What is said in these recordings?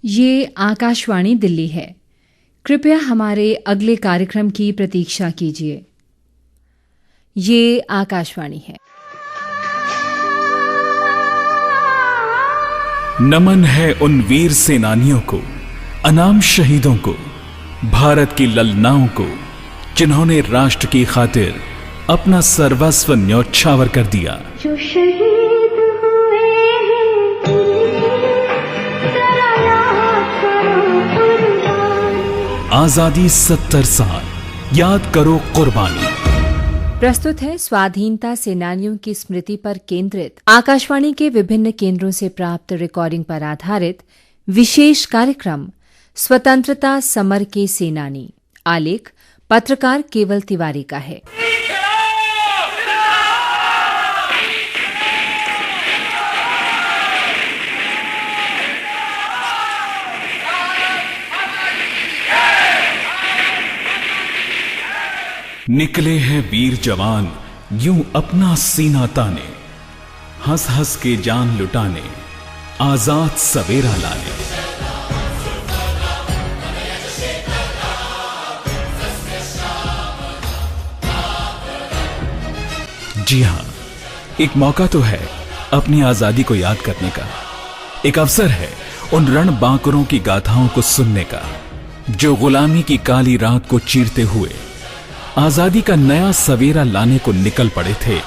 ये आकाशवाणी दिल्ली है। कृपया हमारे अगले कार्यक्रम की प्रतीक्षा कीजिए। ये आकाशवाणी है। नमन है उन वीर सेनानियों को, अनाम शहीदों को, भारत की ललनाओं को, जिन्होंने राष्ट्र की खातिर अपना सर्वस्व न्योछावर कर दिया। जो शहीद हुए हैं, जरा याद करो कुर्बानी। आजादी 70 साल, याद करो कुर्बानी। प्रस्तुत है स्वाधीनता सेनानियों की स्मृति पर केंद्रित आकाशवाणी के विभिन्न केंद्रों से प्राप्त रिकॉर्डिंग पर आधारित विशेष कार्यक्रम स्वतंत्रता समर के सेनानी। आलेख पत्रकार केवल तिवारी का है। निकले हैं वीर जवान यूं अपना सीना ताने, हंस हंस के जान लुटाने, आजाद सवेरा लाने। जी हां, एक मौका तो है अपनी आजादी को याद करने का, एक अवसर है उन रणबांकुरों की गाथाओं को सुनने का, जो गुलामी की काली रात को चीरते हुए आजादी का नया सवेरा लाने को निकल पड़े थे,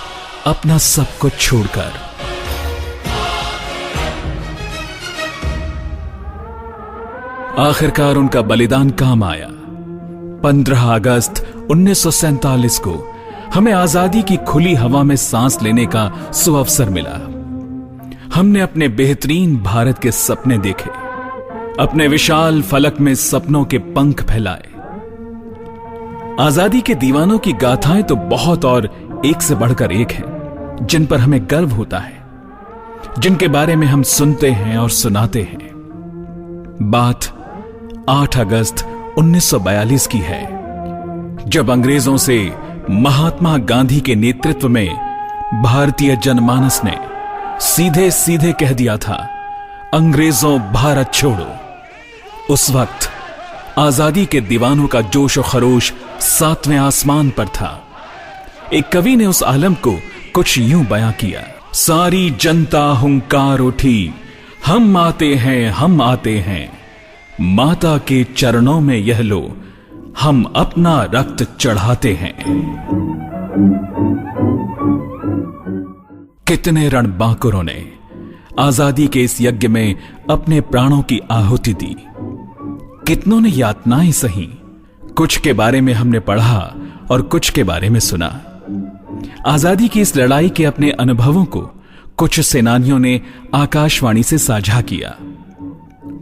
अपना सब कुछ छोड़कर। आखिरकार उनका बलिदान काम आया। 15 अगस्त 1947 को हमें आजादी की खुली हवा में सांस लेने का सुअवसर मिला। हमने अपने बेहतरीन भारत के सपने देखे, अपने विशाल फलक में सपनों के पंख फैलाए। आजादी के दीवानों की गाथाएं तो बहुत और एक से बढ़कर एक हैं, जिन पर हमें गर्व होता है, जिनके बारे में हम सुनते हैं और सुनाते हैं। बात 8 अगस्त 1942 की है, जब अंग्रेजों से महात्मा गांधी के नेतृत्व में भारतीय जनमानस ने सीधे सीधे कह दिया था, अंग्रेजों भारत छोड़ो। उस वक्त आजादी के दीवानों का जोश और खरोश 7वें आसमान पर था। एक कवि ने उस आलम को कुछ यूं बयां किया, सारी जनता हुंकार उठी, हम आते हैं, माता के चरणों में यह लो, हम अपना रक्त चढ़ाते हैं। कितने रणबांकुरों ने आजादी के इस यज्ञ में अपने प्राणों की आहुति दी, कितनों ने यातनाएं सही। कुछ के बारे में हमने पढ़ा और कुछ के बारे में सुना। आजादी की इस लड़ाई के अपने अनुभवों को कुछ सेनानियों ने आकाशवाणी से साझा किया।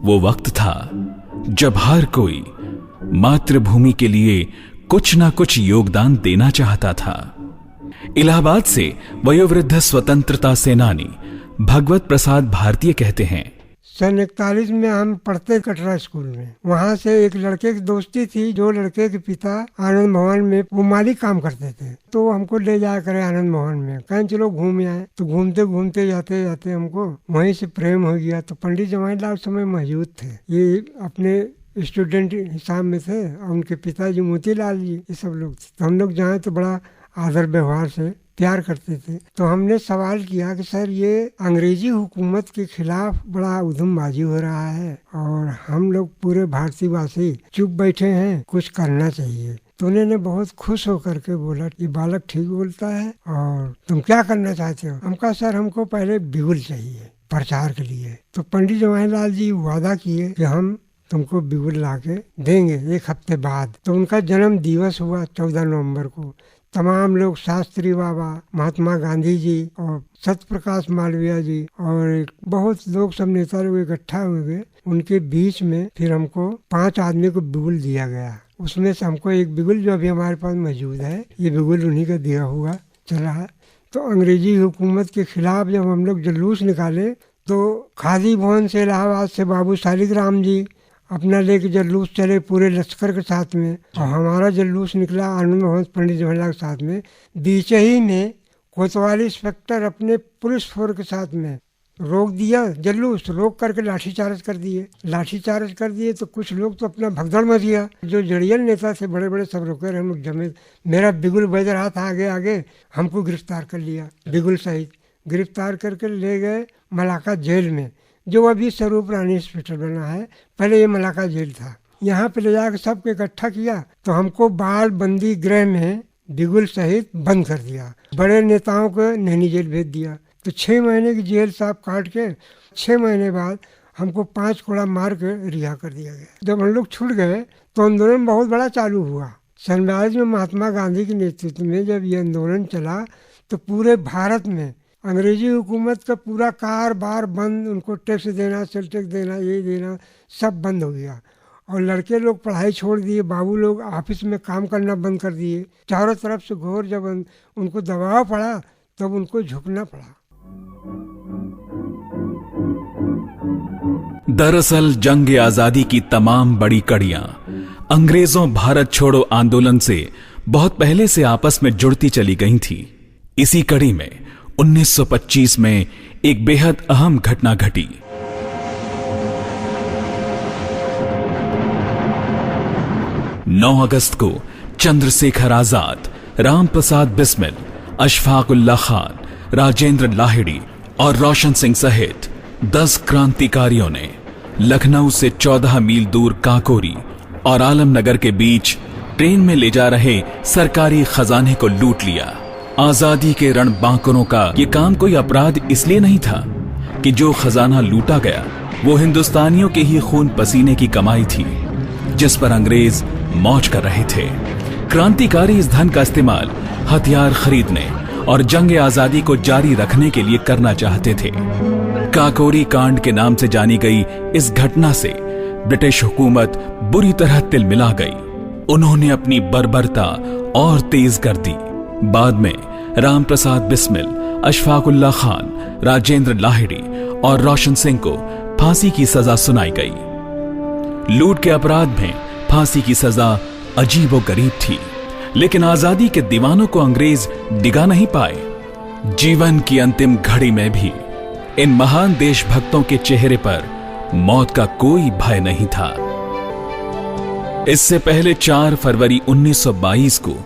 वो वक्त था जब हर कोई मातृभूमि के लिए कुछ ना कुछ योगदान देना चाहता था। इलाहाबाद से वयोवृद्ध स्वतंत्रता सेनानी भगवत प्रसाद भारतीय कहते हैं, सन 41 में हम पढ़ते कटरा स्कूल में, वहाँ से एक लड़के की दोस्ती थी, जो लड़के के पिता आनंद भवन में वो माली काम करते थे, तो हमको ले जाया करे आनंद भवन में, कहें चलो घूम आए। तो घूमते घूमते जाते जाते हमको वहीं से प्रेम हो गया। तो पंडित जवाहरलाल उस समय मौजूद थे, ये अपने स्टूडेंट हिसाब में थे, और उनके पिताजी मोतीलाल जी, ये सब लोग थे। तो हम लोग जाए तो बड़ा आदर व्यवहार से प्यार करते थे। तो हमने सवाल किया कि सर, ये अंग्रेजी हुकूमत के खिलाफ बड़ा उधमबाजी हो रहा है और हम लोग पूरे भारतीयवासी चुप बैठे हैं, कुछ करना चाहिए। तो उन्होंने बहुत खुश होकर के बोला, ये बालक ठीक बोलता है, और तुम क्या करना चाहते हो? हम कहा, सर हमको पहले बिगुल चाहिए प्रचार के लिए। तो पंडित जवाहरलाल जी वादा किए कि हम तुमको बिगुल ला के देंगे 1 हफ्ते बाद। तो उनका जन्म दिवस हुआ 14 नवंबर को। तमाम लोग, शास्त्री बाबा, महात्मा गांधी जी और सत्यप्रकाश मालवीय जी और बहुत लोग, सब नेता लोग इकट्ठा हुए। उनके बीच में फिर हमको 5 आदमी को बिगुल दिया गया। उसमें से हमको एक बिगुल जो अभी हमारे पास मौजूद है, ये बिगुल उन्हीं का दिया हुआ चला है। तो अंग्रेजी हुकूमत के खिलाफ जब हम लोग जुलूस निकाले, तो खादी भवन से इलाहाबाद से बाबू शालिग्राम जी अपना लेके जुलूस चले पूरे लश्कर के साथ में, और हमारा जुलूस निकला आनंद भवन पंडित जवाहरलाल के साथ में। बीच ही में कोतवाली इंस्पेक्टर अपने पुलिस फोर्स के साथ में रोक दिया जल्लूस, रोक करके लाठीचार्ज कर दिए। लाठीचार्ज कर दिए तो कुछ लोग तो अपना भगदड़ मच गया। जो जड़ियल नेता थे बड़े बड़े सब रुके रहे, हम लोग जमे। मेरा बिगुल बैदर हाथ आगे आगे हमको गिरफ्तार कर लिया, बिगुल सहित गिरफ्तार करके ले गए मलाका जेल में, जो अभी स्वरूप रानी हॉस्पिटल बना है। पहले ये मलाका जेल था। यहाँ पे ले जाकर सबको इकट्ठा किया तो हमको बाल बंदी गृह में बिगुल सहित बंद कर दिया। बड़े नेताओं को नैनी जेल भेज दिया। तो 6 महीने की जेल साहब काट के 6 महीने बाद हमको 5 कोड़ा मार के रिहा कर दिया गया। जब हम लोग छूट गए तो आंदोलन बहुत बड़ा चालू हुआ। सनराइज में महात्मा गांधी के नेतृत्व में जब ये आंदोलन चला तो पूरे भारत में अंग्रेजी हुकूमत का पूरा कारोबार बंद, उनको टैक्स देना, सेल टैक्स देना, ये देना, सब बंद हो गया। और लड़के लोग पढ़ाई छोड़ दिए, बाबू लोग ऑफिस में काम करना बंद कर दिए। चारों तरफ से घोर जब उनको दबाव पड़ा तब उनको झुकना पड़ा। दरअसल जंग आजादी की तमाम बड़ी कड़ियां अंग्रेजों भारत छोड़ो आंदोलन से बहुत पहले से आपस में जुड़ती चली गई थी। इसी कड़ी में 1925 में एक बेहद अहम घटना घटी। नौ अगस्त को चंद्रशेखर आजाद, राम प्रसाद बिस्मिल, अशफाक उल्लाह खान, राजेंद्र लाहिड़ी और रोशन सिंह सहित 10 क्रांतिकारियों ने लखनऊ से 14 मील दूर काकोरी और आलमनगर के बीच ट्रेन में ले जा रहे सरकारी खजाने को लूट लिया। आजादी के रणबांकुरों का ये काम कोई अपराध इसलिए नहीं था कि जो खजाना लूटा गया वो हिंदुस्तानियों के ही खून पसीने की कमाई थी, जिस पर अंग्रेज मौज कर रहे थे। क्रांतिकारी इस धन का इस्तेमाल हथियार खरीदने और जंग आजादी को जारी रखने के लिए करना चाहते थे। काकोरी कांड के नाम से जानी गई इस घटना से ब्रिटिश हुकूमत बुरी तरह तिलमिला गई। उन्होंने अपनी बर्बरता और तेज कर दी। बाद में राम प्रसाद बिस्मिल, अशफाक उल्लाह खान, राजेंद्र लाहिड़ी और रोशन सिंह को फांसी की सजा सुनाई गई। लूट के अपराध में फांसी की सजा अजीबोगरीब थी, लेकिन आजादी के दीवानों को अंग्रेज डिगा नहीं पाए। जीवन की अंतिम घड़ी में भी इन महान देशभक्तों के चेहरे पर मौत का कोई भय नहीं था। इससे पहले 4 फरवरी 1922 को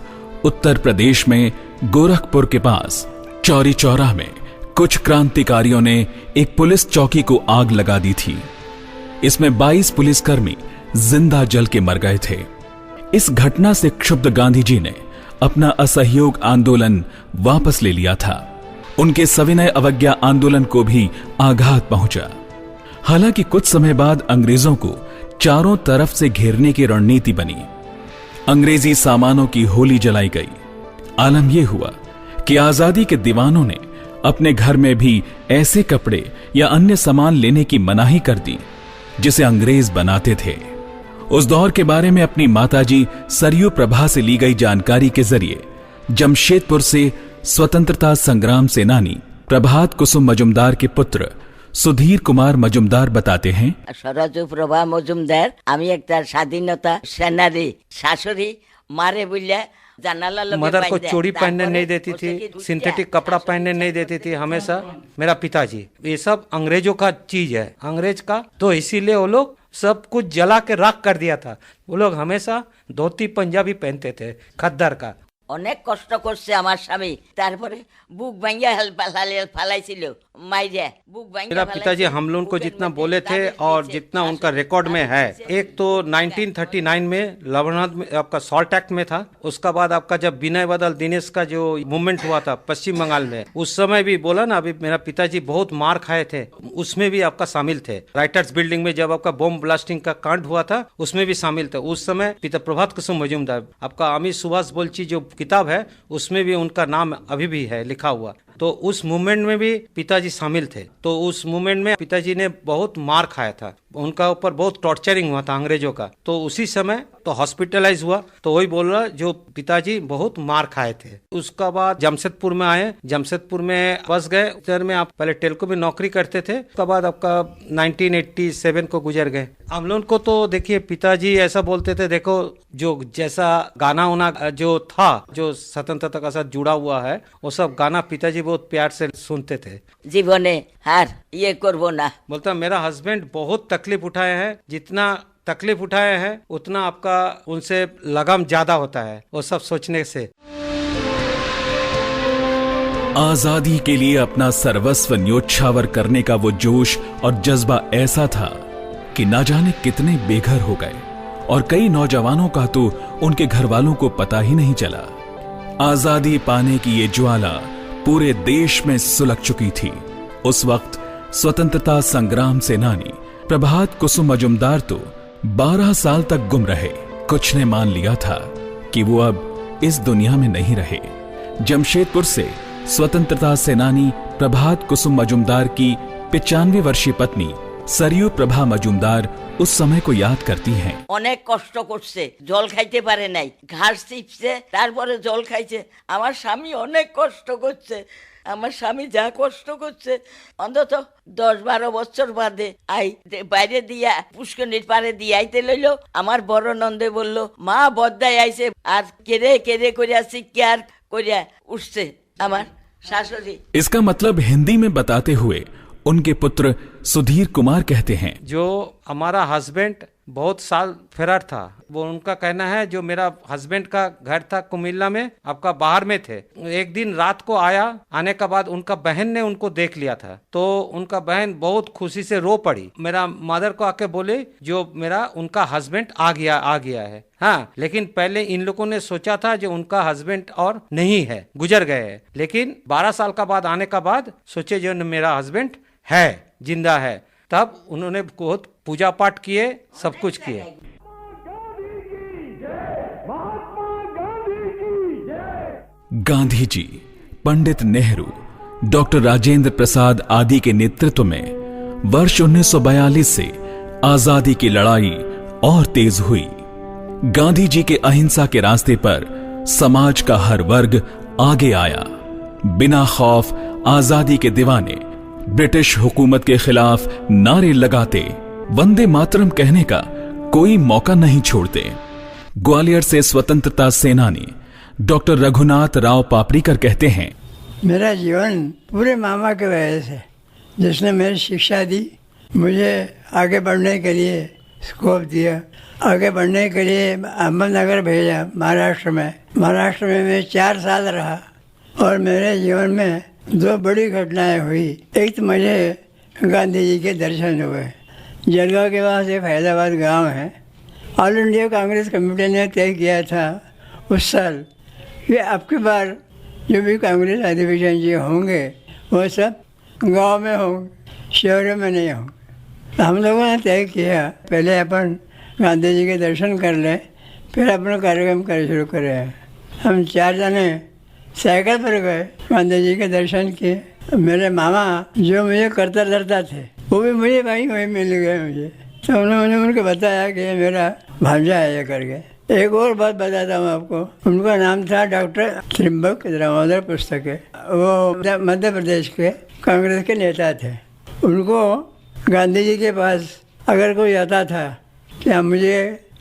उत्तर प्रदेश में गोरखपुर के पास चौरी चौरा में कुछ क्रांतिकारियों ने एक पुलिस चौकी को आग लगा दी थी। इसमें 22 पुलिसकर्मी जिंदा जल के मर गए थे। इस घटना से क्षुब्ध गांधी जी ने अपना असहयोग आंदोलन वापस ले लिया था। उनके सविनय अवज्ञा आंदोलन को भी आघात पहुंचा। हालांकि कुछ समय बाद अंग्रेजों को चारों तरफ से घेरने की रणनीति बनी। अंग्रेजी सामानों की होली जलाई गई। आलम यह हुआ कि आजादी के दीवानों ने अपने घर में भी ऐसे कपड़े या अन्य सामान लेने की मनाही कर दी जिसे अंग्रेज बनाते थे। उस दौर के बारे में अपनी माताजी सरयू प्रभा से ली गई जानकारी के जरिए जमशेदपुर से स्वतंत्रता संग्राम सेनानी प्रभात कुसुम मजुमदार के पुत्र सुधीर कुमार मजुमदार बताते हैं, सरजू प्रभा मजुमदार আমি একটা স্বাধীনতা সেনানী শাশুড়ি मारे बोलिया मदर को चूड़ी पहनने नहीं देती थी, सिंथेटिक कपड़ा पहनने नहीं देती थी हमेशा। मेरा पिताजी, ये सब अंग्रेजों का चीज है, अंग्रेज का, तो इसीलिए वो लोग सब कुछ जला के राख कर दिया था। वो लोग हमेशा धोती पंजाबी पहनते थे खद्दर का। অনেক কষ্ট করছে আমার স্বামী, তারপরে বুক ভাঙিয়া ফালাইছিল মাইরে বুক ভাঙিয়া। मेरा पिताजी हम लोगों को जितना बोले थे और जितना उनका रिकॉर्ड में है, एक तो 1939 में लवनाथ में आपका सॉल्ट एक्ट में था। उसका बाद आपका जब विनय बदल दिनेश का जो मूवमेंट हुआ था पश्चिम बंगाल में, उस समय भी बोला ना, अभी मेरा पिताजी बहुत मार खाए थे, उसमें भी आपका शामिल थे। राइटर्स बिल्डिंग में जब आपका बॉम्ब ब्लास्टिंग का कांड हुआ था उसमें भी शामिल थे। उस समय पिता प्रभात कुसुम मजुमदार, आपका अमित सुभाष बोलची जो किताब है उसमें भी उनका नाम अभी भी है लिखा हुआ। तो उस मूवमेंट में भी पिताजी शामिल थे। तो उस मूवमेंट में पिताजी ने बहुत मार खाया था, उनका ऊपर बहुत टॉर्चरिंग हुआ था अंग्रेजों का। तो उसी समय तो हॉस्पिटलाइज हुआ। तो वही बोल रहा जो पिताजी बहुत मार खाए थे। उसका बाद जमशेदपुर में आए, जमशेदपुर में बस गए। उधर में आप पहले टेल्को में नौकरी करते थे, उसका बाद आपका 1987 को गुजर गए। हम लोग को तो देखिए पिताजी ऐसा बोलते थे, देखो जो जैसा गाना उना जो था जो स्वतंत्रता का साथ जुड़ा हुआ है वो सब गाना पिताजी बहुत प्यार से सुनते थे। जीवने हार ये करबो ना। बोलता मेरा हस्बैंड बहुत तकलीफ उठाए हैं, जितना तकलीफ उठाए हैं उतना आपका उनसे लगाम ज्यादा होता है, वो सब सोचने से। आजादी के लिए अपना सर्वस्व न्योछावर करने का वो जोश और जज्बा ऐसा था कि ना जाने कितने बेघर हो गए और कई नौजवानों का तो उनके घर वालों को पता ही नहीं चला। आजादी पाने की ये ज्वाला पूरे देश में सुलग चुकी थी। उस वक्त स्वतंत्रता संग्राम सेनानी प्रभात कुसुम मजुमदार तो 12 साल तक गुम रहे। कुछ ने मान लिया था कि वो अब इस दुनिया में नहीं रहे। जमशेदपुर से स्वतंत्रता सेनानी प्रभात कुसुम मजुमदार की 95 वर्षीय पत्नी सरयू प्रभा मजुमदार उस समय को याद करती हैं। अनेक कष्ट करছে, জল খাইতে পারে নাই, ঘাস চিপছে, তারপরে জল খাইছে। আমার স্বামী অনেক কষ্ট করছে, আমার স্বামী যা কষ্ট করছে অন্তত 10-12 বছর বাদে বাইরে দিয়া পুষ্করণীর পারে দিয়ে আইতে লইল। আমার বড় নন্দে বলল মা বদ্দায় আইছে আর কেড়ে কেড়ে করিয়া শিকার করিয়া উঠছে আমার শাশুড়ি। इसका मतलब हिंदी में बताते हुए उनके पुत्र सुधीर कुमार कहते हैं, जो हमारा हस्बैंड बहुत साल फरार था, वो उनका कहना है जो मेरा हस्बैंड का घर था कुमिल्ला में, आपका बाहर में थे। एक दिन रात को आया, आने के बाद उनका बहन ने उनको देख लिया था, तो उनका बहन बहुत खुशी से रो पड़ी। मेरा मदर को आके बोले जो मेरा उनका हस्बैंड आ गया है। हाँ, लेकिन पहले इन लोगों ने सोचा था जो उनका हस्बैंड और नहीं है, गुजर गए हैं। लेकिन 12 साल का बाद आने का बाद सोचे जो मेरा हस्बैंड है, जिंदा है। तब उन्होंने बहुत पूजा पाठ किए, सब कुछ किए। गांधी जी, पंडित नेहरू, डॉक्टर राजेंद्र प्रसाद आदि के नेतृत्व में वर्ष 1942 से आजादी की लड़ाई और तेज हुई। गांधी जी के अहिंसा के रास्ते पर समाज का हर वर्ग आगे आया। बिना खौफ आजादी के दीवाने ब्रिटिश हुकूमत के खिलाफ नारे लगाते, वंदे मातरम कहने का कोई मौका नहीं छोड़ते। ग्वालियर से स्वतंत्रता सेनानी डॉक्टर रघुनाथ राव पापड़ीकर कहते हैं, मेरा जीवन पूरे मामा के वजह से, जिसने मेरी शिक्षा दी, मुझे आगे बढ़ने के लिए स्कोप दिया, आगे बढ़ने के लिए अहमदनगर भेजा महाराष्ट्र में मैं 4 साल रहा और मेरे जीवन में 2 बड़ी घटनाएं हुई। एक तो मुझे गांधी जी के दर्शन हुए। जलगांव के पास एक फैजाबाद गांव है। ऑल इंडिया कांग्रेस कमेटी ने तय किया था उस साल कि अब की बार जो भी कांग्रेस अधिवेशन जी होंगे वो सब गांव में होंगे, शहरों में नहीं होंगे। तो हम लोगों ने तय किया पहले अपन गांधी जी के दर्शन कर लें, फिर अपना कार्यक्रम कर शुरू करें। हम 4 जने साइकिल पर गए, गांधी जी के दर्शन किए। मेरे मामा जो मुझे करता धरता थे वो भी मुझे वहीं मिल गए मुझे। तो उन्होंने उनको बताया कि ये मेरा भांजा है ये करके। एक और बात बताता हूँ आपको, उनका नाम था डॉक्टर त्रिम्बक दामोदर पुस्तके। वो मध्य प्रदेश के कांग्रेस के नेता थे। उनको गांधी जी के पास अगर कोई आता था कि मुझे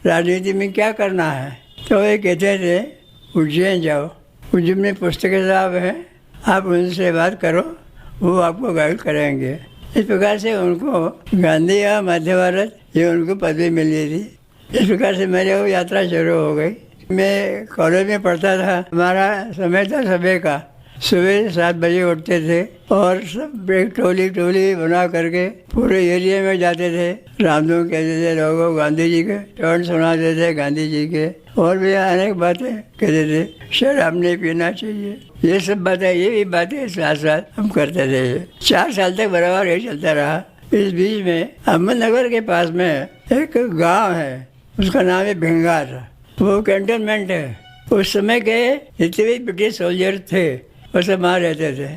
राजनीति में क्या करना है, तो वे कहते थे उज्जैन जाओ, उज्जैन में पुस्तकें साहब हैं, आप उनसे बात करो, वो आपको गाइड करेंगे। इस प्रकार से उनको गांधी या मध्य भारत ये उनको पदवी मिली थी। इस प्रकार से मेरी वो यात्रा शुरू हो गई। मैं कॉलेज में पढ़ता था, हमारा समय था सुबह का, सुबह 7 बजे उठते थे और सब एक टोली बना करके पूरे एरिया में जाते थे। रामधुन कहते थे लोगों, गांधी जी के टर्न सुनाते थे, गांधी जी के और भी अनेक बातें कहते थे। शराब नहीं पीना चाहिए, ये सब बातें, ये भी बातें साथ साथ हम करते थे। 4 साल तक बराबर ये चलता रहा। इस बीच में अहमदनगर के पास में एक गांव है, उसका नाम है भिंगार। वो कैंटोनमेंट है। उस समय के जितने भी ब्रिटिश सोल्जर थे वो सब वहाँ रहते थे।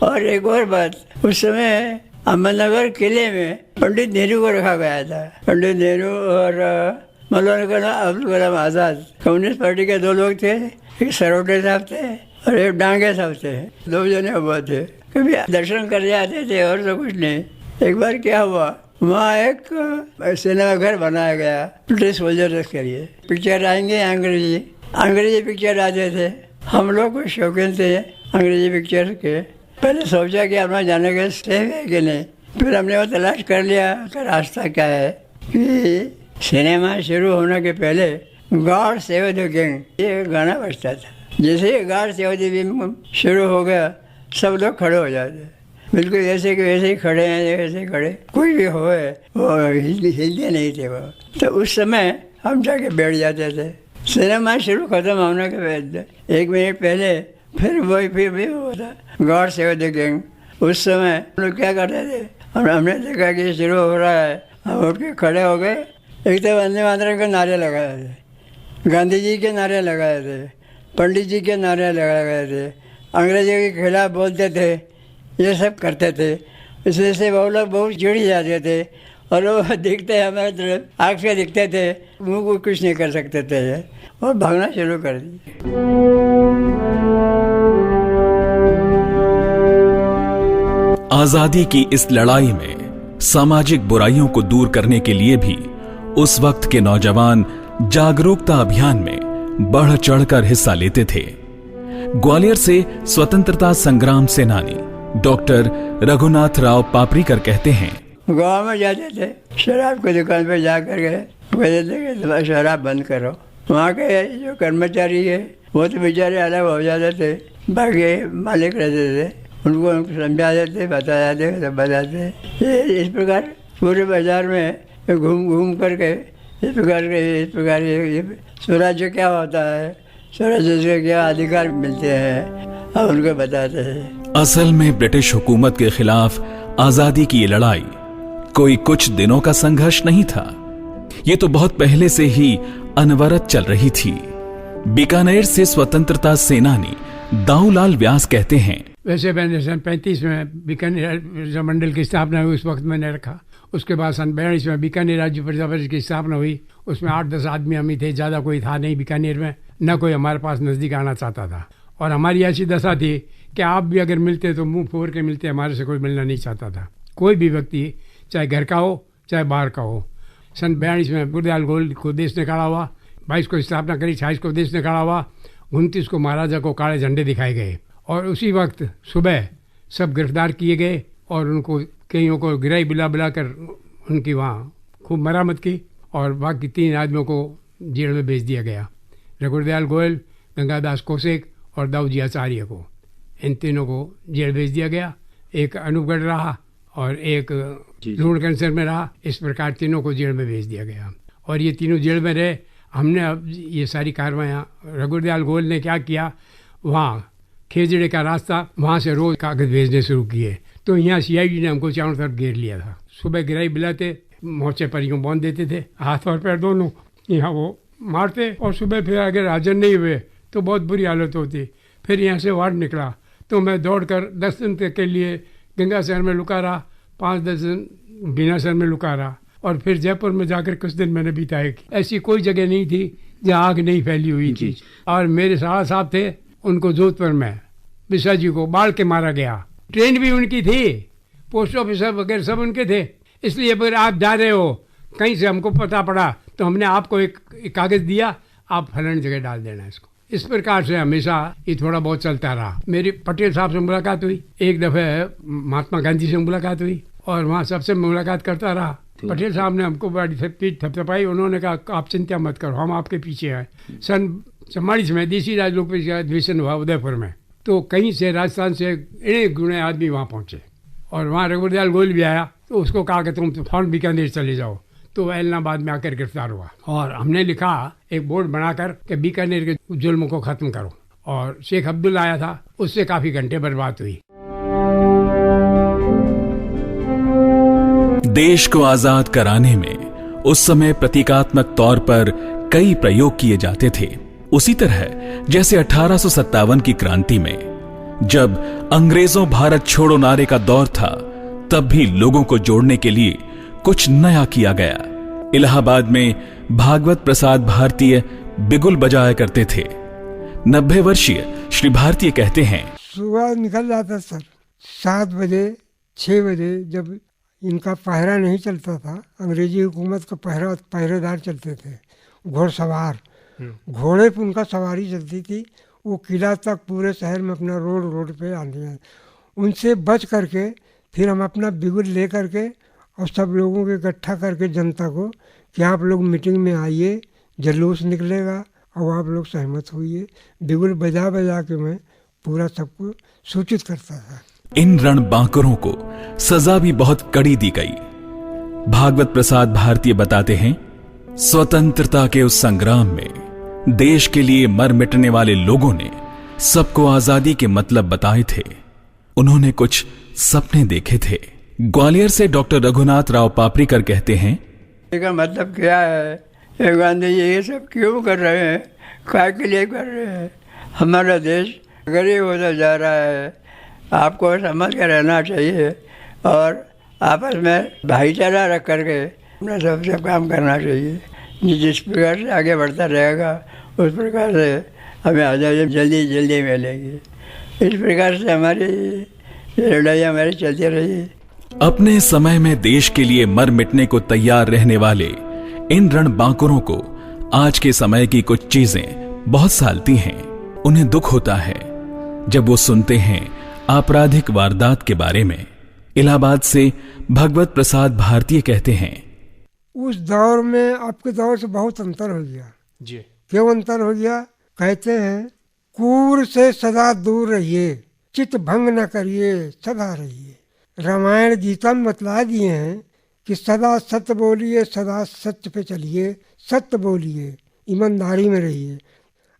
और एक और बात, उस समय अहमदनगर किले में पंडित नेहरू को रखा गया था। पंडित नेहरू और मौलाना अब्दुल कलाम आज़ाद, कम्युनिस्ट पार्टी के 2 लोग थे। एक सरोटे साहब थे और एक डांगे साहब थे। 2 जने हुए थे, कभी दर्शन कर जाते थे और तो कुछ नहीं। एक बार क्या हुआ, वहाँ एक सिनेमा घर बनाया गया ब्रिटिश सोल्जर्स के लिए। पिक्चर आएंगे अंग्रेजी पिक्चर आते थे। हम लोग को शौकीन थे अंग्रेजी पिक्चर के। पहले सोचा कि अपना जाने का सेफ है कि नहीं, फिर हमने वो तलाश कर लिया कि रास्ता क्या है कि सिनेमा शुरू होने के पहले गॉड सेव द किंग ये गाना बजता था। जैसे ही गॉड सेव द किंग शुरू हो गया सब लोग खड़े हो जाते, बिल्कुल ऐसे कि वैसे ही खड़े हैं, वैसे ही खड़े, कोई भी हो वो हिलते नहीं थे वो। तो उस समय हम जाके बैठ जाते थे। सिनेमा शुरू खत्म होने के बाद 1 मिनट पहले फिर भी होता गॉड सेव द किंग। उस समय हम लोग क्या करते थे, हमने देखा कि शुरू हो रहा है, हम उठ के खड़े हो गए। एक तो वंदे मातरम के नारे लगाए थे, गांधी जी के नारे लगाए थे, पंडित जी के नारे लगाए थे, अंग्रेजों के खिलाफ बोलते थे, ये सब करते थे। इस वजह से वो लोग बहुत चिढ़ जाते थे और वो दिखते हमारे तरफ आँख से दिखते थे, मुँह को कुछ नहीं कर सकते थे और भागना शुरू कर दिए। आजादी की इस लड़ाई में सामाजिक बुराइयों को दूर करने के लिए भी उस वक्त के नौजवान जागरूकता अभियान में बढ़ चढ़कर हिस्सा लेते थे। ग्वालियर से स्वतंत्रता संग्राम सेनानी डॉक्टर रघुनाथ राव पापरीकर कहते हैं, गाँव में जाते थे, शराब की दुकान पे जा कर गए, कहते थे कि शराब बंद करो। वहाँ के जो कर्मचारी है वो तो बेचारे अलग हो जाते थे, बाकी मालिक रहते थे, उनको समझाते थे, बताते थे, सब बताते। इस प्रकार पूरे बाजार में घूम करके इस प्रकार ये स्वराज्य क्या होता है, स्वराज्य से क्या अधिकार मिलते हैं, अब उनको बताते हैं। असल में ब्रिटिश हुकूमत के खिलाफ आजादी की ये लड़ाई कोई कुछ दिनों का संघर्ष नहीं था, ये तो बहुत पहले से ही अनवरत चल रही थी। बीकानेर से स्वतंत्रता सेनानी दाऊलाल व्यास कहते हैं, वैसे मैंने सन 35 में बीकानेर मंडल की स्थापना हुई, उस वक्त मैंने रखा। उसके बाद सन 42 में बीकानेर राज्य प्रजा परिषद की स्थापना हुई, उसमें 8-10 आदमी हम ही थे, ज़्यादा कोई था नहीं बीकानेर में, न कोई हमारे पास नज़दीक आना चाहता था। और हमारी ऐसी दशा थी कि आप भी अगर मिलते तो मुंह फोड़ के मिलते, हमारे से कोई मिलना नहीं चाहता था, कोई भी व्यक्ति, चाहे घर का हो चाहे बाहर का हो। सन 42 में गुरदयाल गोयल को देश निकाला हुआ, 22 को स्थापना करी, 26 को देश निकाला हुआ, 29 को महाराजा को काले झंडे दिखाए गए और उसी वक्त सुबह सब गिरफ्तार किए गए और उनको कईयों को गिराई बुला कर उनकी वहाँ खूब मरामत की और बाकी 3 आदमियों को जेल में भेज दिया गया। रघुदयाल गोयल, गंगादास कौशिक और दाऊजी आचार्य को, इन तीनों को जेल भेज दिया गया। एक अनूपगढ़ रहा और एक लूण कैंसर में रहा। इस प्रकार तीनों को जेल में भेज दिया गया और ये तीनों जेल में रहे। हमने अब ये सारी कार्रवाइयाँ, रघुदयाल गोयल ने क्या किया, वहाँ खेजड़े का रास्ता, वहाँ से रोज कागज भेजने शुरू किए। तो यहाँ CID ने हमको चारों तरफ घेर लिया था। सुबह गिराई बिलाते, मोर्चे पर यूँ बांध देते थे, हाथ और पैर दोनों, यहाँ वो मारते और सुबह फिर अगर हाजिर नहीं हुए तो बहुत बुरी हालत होती। फिर यहाँ से वार्ड निकला तो मैं दौड़कर 10 दिन तक के लिए गंगा शहर में लुका रहा, 5-10 दिन बीना शहर में लुका रहा और फिर जयपुर में जाकर कुछ दिन मैंने बिताए। ऐसी कोई जगह नहीं थी जहाँ आग नहीं फैली हुई थी। और मेरे साला साहब थे, उनको जोधपुर में बिस्वा जी को बाढ़ के मारा गया। ट्रेन भी उनकी थी, पोस्ट ऑफिसर वगैरह सब उनके थे। इसलिए अगर आप जा रहे हो कहीं से, हमको पता पड़ा तो हमने आपको एक कागज दिया, आप फलानी जगह डाल देना इसको। इस प्रकार से हमेशा ये थोड़ा बहुत चलता रहा। मेरी पटेल साहब से मुलाकात हुई, एक दफ़े महात्मा गांधी से मुलाकात हुई और वहाँ सबसे मुलाकात करता रहा। पटेल साहब ने हमको बड़ी पीठ थपथपाई, उन्होंने कहा आप चिंता मत करो, हम आपके पीछे हैं। सन 44 में देसी राज लोक अधिवेशन हुआ उदयपुर में, तो कहीं से राजस्थान से इन्हें गुणे आदमी वहाँ पहुँचे और वहाँ रघुदयाल गोयल भी आया। तो उसको कहा कि तुम फौरन बीकानेर चले जाओ, तो इलाहाबाद में आकर गिरफ्तार हुआ। और हमने लिखा एक बोर्ड बनाकर कि बीकानेर के जुल्म को ख़त्म करो। और शेख अब्दुल्ला आया था, उससे काफ़ी घंटे बर्बाद हुई। देश को आजाद कराने में उस समय प्रतीकात्मक तौर पर कई प्रयोग किए जाते थे। उसी तरह जैसे 1857 की क्रांति में जब अंग्रेजों भारत छोड़ो नारे का दौर था, तब भी लोगों को जोड़ने के लिए कुछ नया किया गया। इलाहाबाद में भागवत प्रसाद भारतीय बिगुल बजाया करते थे। 90 वर्षीय श्री भारतीय कहते हैं, सुबह निकल जाता सर 7 बजे 6 बजे, जब इनका पहरा नहीं चलता था, अंग्रेजी हुकूमत का पहरेदार चलते थे, घोड़सवार, घोड़े पर उनका सवारी चलती थी। वो किला तक पूरे शहर में अपना रोड पे आते हैं। उनसे बच करके फिर हम अपना बिगुल ले करके और सब लोगों को इकट्ठा करके जनता को कि आप लोग मीटिंग में आइए, जलूस निकलेगा और आप लोग सहमत होइए। बिगुल बजा बजा के मैं पूरा सबको सूचित करता था। इन रणबांकुरों को सजा भी बहुत कड़ी दी गई। भागवत प्रसाद भारती बताते हैं, स्वतंत्रता के उस संग्राम में देश के लिए मर मिटने वाले लोगों ने सबको आजादी के मतलब बताए थे। उन्होंने कुछ सपने देखे थे। ग्वालियर से डॉक्टर रघुनाथ राव पापरीकर कहते हैं, इसका मतलब क्या है, ये गांधी जी ये सब क्यों कर रहे हैं, काय के लिए कर रहे हैं? हमारा देश गरीब होता जा रहा है, आपको समझ के रहना चाहिए और आपस में भाईचारा रख करके अपना सब काम करना चाहिए। जिस प्रकार से आगे बढ़ता रहेगा उस प्रकार से हमें आज़ादी जल्दी जल्दी मिलेगी। इस प्रकार से हमारी लड़ाई हमारी चलती रही। अपने समय में देश के लिए मर मिटने को तैयार रहने वाले इन रणबांकुरों को आज के समय की कुछ चीजें बहुत सालती हैं। उन्हें दुख होता है जब वो सुनते हैं आपराधिक वारदात के बारे में। इलाहाबाद से भगवत प्रसाद भारतीय कहते हैं, उस दौर में आपके दौर से बहुत अंतर हो गया जी। क्यों अंतर हो गया? कहते हैं, कूर से सदा दूर रहिए, चित भंग न करिए, सदा रहिए। रामायण गीता में बतला दिए हैं कि सदा सत्य बोलिए, सदा सत्य पे चलिए, सत्य बोलिए, ईमानदारी में रहिए।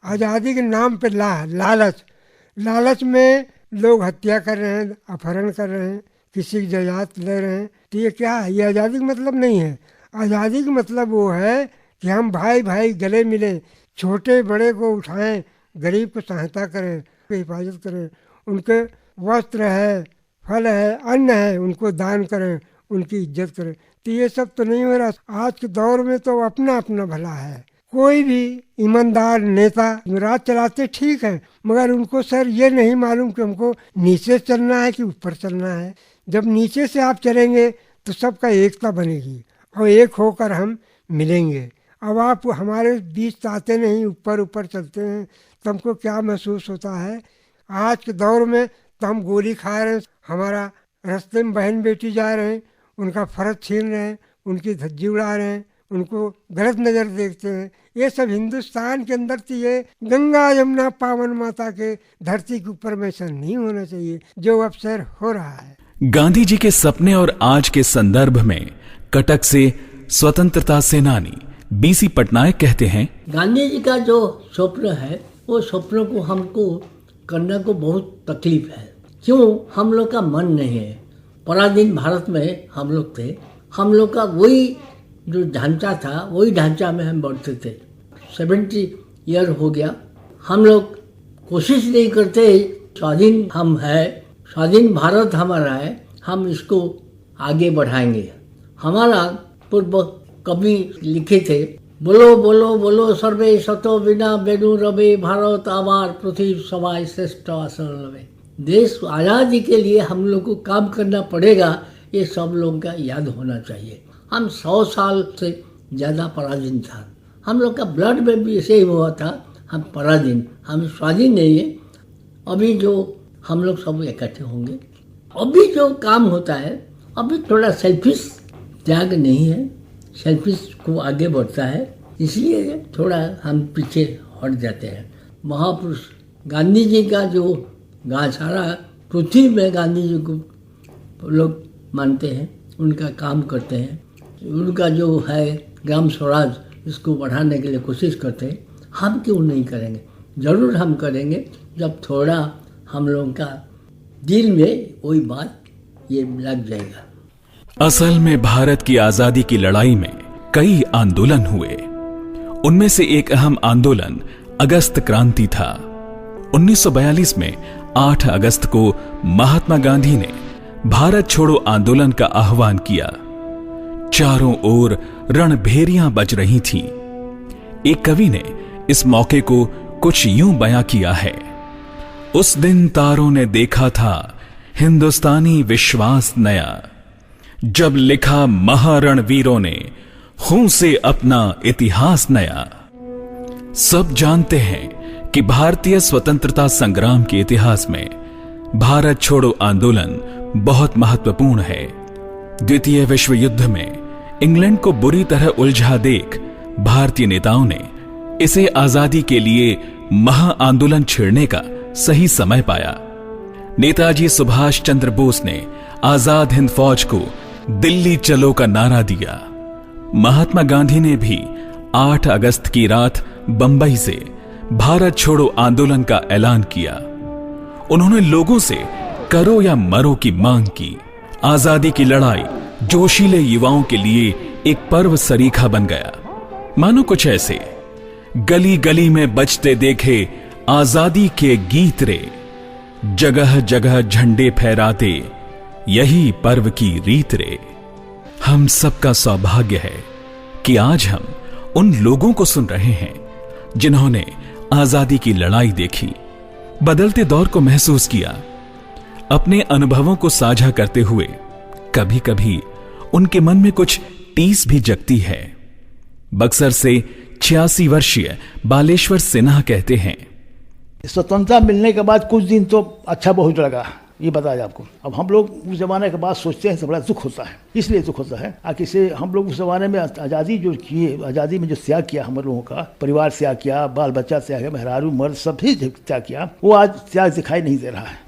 आज़ादी के नाम पे लालच में लोग हत्या कर रहे हैं, अपहरण कर रहे हैं, किसी की जायदाद ले रहे हैं। तो ये क्या है? ये आज़ादी का मतलब नहीं है। आज़ादी का मतलब वो है कि हम भाई भाई गले मिलें, छोटे बड़े को उठाएं, गरीब को सहायता करें, हिफाजत करें, उनके वस्त्र है, फल है, अन्न है, उनको दान करें, उनकी इज्जत करें। तो ये सब तो नहीं हो रहा। आज के दौर में तो अपना अपना भला है। कोई भी ईमानदार नेता राज चलाते ठीक है, मगर उनको सर ये नहीं मालूम कि हमको नीचे चलना है कि ऊपर चलना है। जब नीचे से आप चलेंगे तो सबका एकता बनेगी और एक होकर हम मिलेंगे। अब आप हमारे बीच आते नहीं, ऊपर ऊपर चलते हैं, तो हमको क्या महसूस होता है? आज के दौर में तो हम गोली खा रहे हैं, हमारा रास्ते में बहन बेटी जा रहे हैं, उनका फर्ज छीन रहे हैं, उनकी धज्जी उड़ा रहे हैं, उनको गलत नज़र देखते हैं। ये सब हिंदुस्तान के अंदर तो ये गंगा यमुना पावन माता के धरती के ऊपर में ऐसा नहीं होना चाहिए जो अवसर हो रहा है। गांधी जी के सपने और आज के संदर्भ में कटक से स्वतंत्रता सेनानी बीसी पटनायक कहते हैं, गांधी जी का जो स्वप्न है वो स्वप्न को हमको करने को बहुत तकलीफ है। क्यों? हम लोग का मन नहीं है। पराधीन भारत में हम लोग थे, हम लोग का वही जो ढांचा था वही ढांचा में हम बढ़ते थे। 70 ईयर हो गया, हम लोग कोशिश नहीं करते स्वाधीन हम है, स्वाधीन भारत हमारा है, हम इसको आगे बढ़ाएंगे। हमारा पूर्व कवि लिखे थे, बोलो बोलो बोलो सर्वे सतो बिना बेनु रवे, भारत आवार पृथ्वी सवाई श्रेष्ठ आसन लवे। देश आज़ादी के लिए हम लोग को काम करना पड़ेगा, ये सब लोगों का याद होना चाहिए। हम 100 साल से ज़्यादा पराधीन था, हम लोग का ब्लड में भी ऐसे ही हुआ था। हम पराधीन, हम स्वाधीन नहीं है। अभी जो हम लोग सब इकट्ठे होंगे, अभी जो काम होता है, अभी थोड़ा सेल्फिश त्याग नहीं है, सेल्फिश को आगे बढ़ता है, इसलिए थोड़ा हम पीछे हट जाते हैं। महापुरुष गांधी जी का जो सारा पृथ्वी में गांधी जी को लोग मानते हैं, उनका काम करते हैं, उनका जो है ग्राम स्वराज इसको बढ़ाने के लिए कोशिश करते हैं। हम क्यों नहीं करेंगे? ज़रूर हम करेंगे जब थोड़ा हम लोगों का दिल में वही बात ये लग जाएगा। असल में भारत की आजादी की लड़ाई में कई आंदोलन हुए। उनमें से एक अहम आंदोलन अगस्त क्रांति था। 1942 में 8 अगस्त को महात्मा गांधी ने भारत छोड़ो आंदोलन का आह्वान किया। चारों ओर रणभेरियां बज रही थीं। एक कवि ने इस मौके को कुछ यूं बयां किया है, उस दिन तारों ने देखा था हिंदुस्तानी विश्वास नया, जब लिखा महारणवीरों ने खून से अपना इतिहास नया। सब जानते हैं कि भारतीय स्वतंत्रता संग्राम के इतिहास में भारत छोड़ो आंदोलन बहुत महत्वपूर्ण है। द्वितीय विश्व युद्ध में इंग्लैंड को बुरी तरह उलझा देख भारतीय नेताओं ने इसे आजादी के लिए महा आंदोलन छेड़ने का सही समय पाया। नेताजी सुभाष चंद्र बोस ने आजाद हिंद फौज को दिल्ली चलो का नारा दिया। महात्मा गांधी ने भी 8 अगस्त की रात बंबई से भारत छोड़ो आंदोलन का ऐलान किया। उन्होंने लोगों से करो या मरो की मांग की। आजादी की लड़ाई जोशीले युवाओं के लिए एक पर्व सरीखा बन गया। मानो कुछ ऐसे गली गली में बजते देखे आजादी के गीत रे, जगह जगह झंडे फहराते यही पर्व की रीत रे। हम सबका सौभाग्य है कि आज हम उन लोगों को सुन रहे हैं जिन्होंने आजादी की लड़ाई देखी, बदलते दौर को महसूस किया। अपने अनुभवों को साझा करते हुए कभी कभी उनके मन में कुछ टीस भी जगती है। बक्सर से 86 वर्षीय बालेश्वर सिन्हा कहते हैं, स्वतंत्रता मिलने के बाद कुछ दिन तो अच्छा बहुत लगा, ये बताया आपको। अब हम लोग उस जमाने के बाद सोचते हैं तो बड़ा दुख होता है। इसलिए दुख होता है कि से हम लोग उस जमाने में आज़ादी जो किए, आज़ादी में जो त्याग किया हम लोगों का, परिवार त्याग किया, बाल बच्चा त्याग किया, मेहरारू मर्द सभी त्याग किया, वो आज त्याग दिखाई नहीं दे रहा है।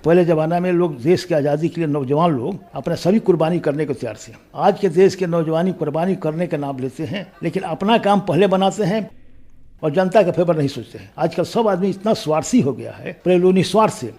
पहले ज़माना में लोग देश की आज़ादी के लिए नौजवान लोग अपना सभी कुर्बानी करने को तैयार थे। आज के देश के नौजवानी कुर्बानी करने का नाम लेते हैं, लेकिन अपना काम पहले बनाते हैं और जनता का फेवर नहीं सोचते हैं। आजकल सब आदमी इतना स्वार्थी हो गया है। पहले लोग निस्वार्थ से,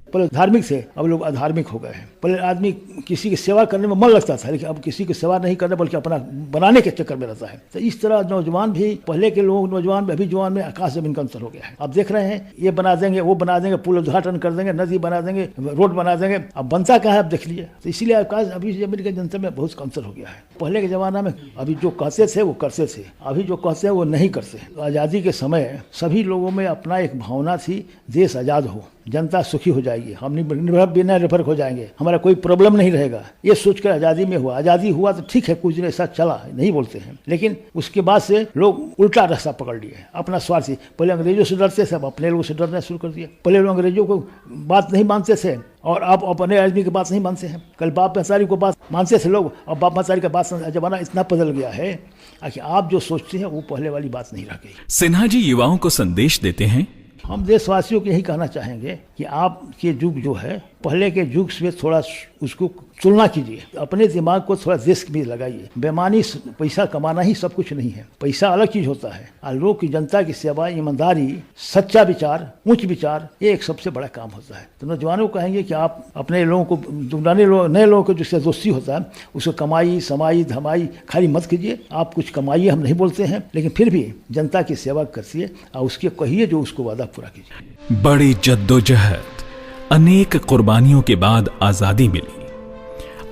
पहले धार्मिक थे, अब लोग अधार्मिक हो गए हैं। पहले आदमी किसी की सेवा करने में मन लगता था, लेकिन अब किसी की सेवा नहीं करने बल्कि अपना बनाने के चक्कर में रहता है। तो इस तरह नौजवान भी, पहले के लोग नौजवान अभी जवान में आकाश जमीन का अंतर हो गया है। अब देख रहे हैं ये बना देंगे, वो बना देंगे, पुल उद्घाटन कर देंगे, नदी बना देंगे, रोड बना देंगे, अब बनता कहाँ है आप देख लीजिए। तो इसीलिए आकाश अभी जमीन के जनता में बहुत अंतर हो गया है। पहले के ज़माना में अभी जो कहते थे वो करते थे, अभी जो कहते हैं वो नहीं करते। आज़ादी के समय सभी लोगों में अपना एक भावना थी, देश आज़ाद हो, जनता सुखी हो जाएगी, हम बिना निर्भर हो जाएंगे, हमारा कोई प्रॉब्लम नहीं रहेगा। ये सोचकर आज़ादी में हुआ। आज़ादी हुआ तो ठीक है, कुछ दिन ऐसा चला, नहीं बोलते हैं, लेकिन उसके बाद से लोग उल्टा रास्ता पकड़ लिए, अपना स्वार्थी। पहले अंग्रेजों से डरते थे, अब अपने लोगों से डरना शुरू कर दिया। पहले लोग अंग्रेजों को बात नहीं मानते थे और अब अपने आदमी की बात नहीं मानते हैं। कल बाप महतारी को बात मानते थे लोग, अब बाप महतारी का बात जमाना इतना बदल गया है कि आप जो सोचते हैं वो पहले वाली बात नहीं रह गई। सिन्हा जी युवाओं को संदेश देते हैं, हम देशवासियों को यही कहना चाहेंगे कि आपके युग जो है, पहले के युग से थोड़ा उसको तुलना कीजिए, अपने दिमाग को थोड़ा देश में लगाइए। बेमानी पैसा कमाना ही सब कुछ नहीं है, पैसा अलग चीज होता है। और लोग की, जनता की सेवा, ईमानदारी, सच्चा विचार, उच्च विचार, ये एक सबसे बड़ा काम होता है। तो नौजवानों को कहेंगे कि आप अपने लोगों को, नए लोगों को जिससे दोस्ती होता है उसको कमाई समाई धमाई खाली मत कीजिए। आप कुछ कमाइए, हम नहीं बोलते हैं, लेकिन फिर भी जनता की सेवा करिए और उसके कहिए जो उसको वादा पूरा कीजिए। बड़ी जद्दोजहद, अनेक कुर्बानियों के बाद आजादी मिली।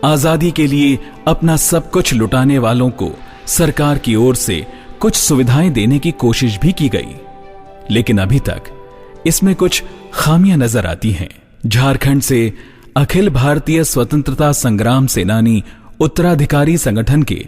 आजादी के लिए अपना सब कुछ लुटाने वालों को सरकार की ओर से कुछ सुविधाएं देने की कोशिश भी की गई, लेकिन अभी तक इसमें कुछ खामियां नजर आती हैं। झारखंड से अखिल भारतीय स्वतंत्रता संग्राम सेनानी उत्तराधिकारी संगठन के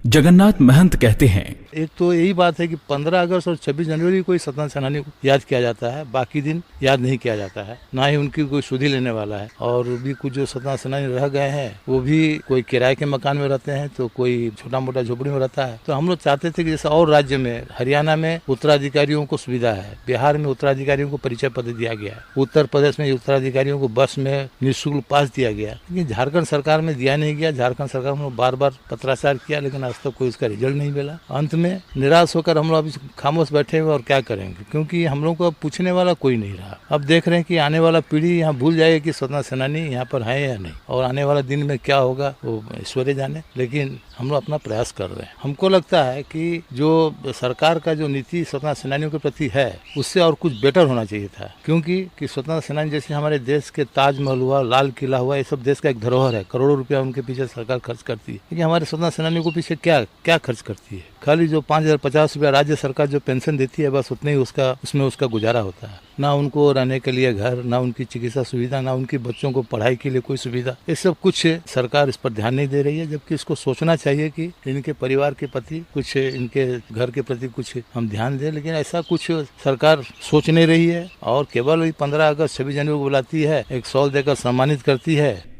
जगन्नाथ महंत कहते हैं, एक तो यही बात है कि 15 अगस्त और 26 जनवरी को स्वतंत्रता सेनानी को याद किया जाता है, बाकी दिन याद नहीं किया जाता है, ना ही उनकी कोई सुधि लेने वाला है। और भी कुछ जो स्वतंत्रता सेनानी रह गए हैं वो भी कोई किराए के मकान में रहते हैं तो कोई छोटा मोटा झोपड़ी में रहता है। तो हम लोग चाहते थे कि जैसे और राज्य में, हरियाणा में उत्तराधिकारियों को सुविधा है, बिहार में उत्तराधिकारियों को परिचय पत्र दिया गया, उत्तर प्रदेश में उत्तराधिकारियों को बस में निःशुल्क पास दिया गया, लेकिन झारखंड सरकार में दिया नहीं गया। झारखंड सरकार ने बार बार पत्राचार किया, लेकिन आज तक कोई उसका रिजल्ट नहीं मिला। अंत में निराश होकर हम लोग अभी खामोश बैठे हुए और क्या करेंगे, क्योंकि हम लोग को अब पूछने वाला कोई नहीं रहा। अब देख रहे हैं कि आने वाला पीढ़ी यहाँ भूल जाएगी कि स्वतंत्रता सेनानी यहाँ पर है या नहीं, और आने वाला दिन में क्या होगा वो ईश्वर जाने, लेकिन हम लोग अपना प्रयास कर रहे हैं। हमको लगता है कि जो सरकार का जो नीति स्वतंत्रता सेनानियों के प्रति है उससे और कुछ बेटर होना चाहिए था, क्योंकि स्वतंत्रता सेनानी जैसे हमारे देश के ताजमहल हुआ, लाल किला हुआ, ये सब देश का एक धरोहर है। करोड़ों रुपया उनके पीछे सरकार खर्च करती है, लेकिन हमारे स्वतंत्रता सेनानियों को पीछे क्या खर्च करती है? खाली जो 5,050 रुपया राज्य सरकार जो पेंशन देती है, बस उतने ही उसमें उसका गुजारा होता है। ना उनको रहने के लिए घर, ना उनकी चिकित्सा सुविधा, ना उनकी बच्चों को पढ़ाई के लिए कोई सुविधा, ये सब कुछ सरकार इस पर ध्यान नहीं दे रही है। जबकि इसको सोचना चाहिए कि इनके परिवार के प्रति कुछ, इनके घर के प्रति कुछ हम ध्यान दें, लेकिन ऐसा कुछ सरकार सोच नहीं रही है। और केवल 15 अगस्त 26 जनवरी को बुलाती है, एक शॉल देकर सम्मानित करती है।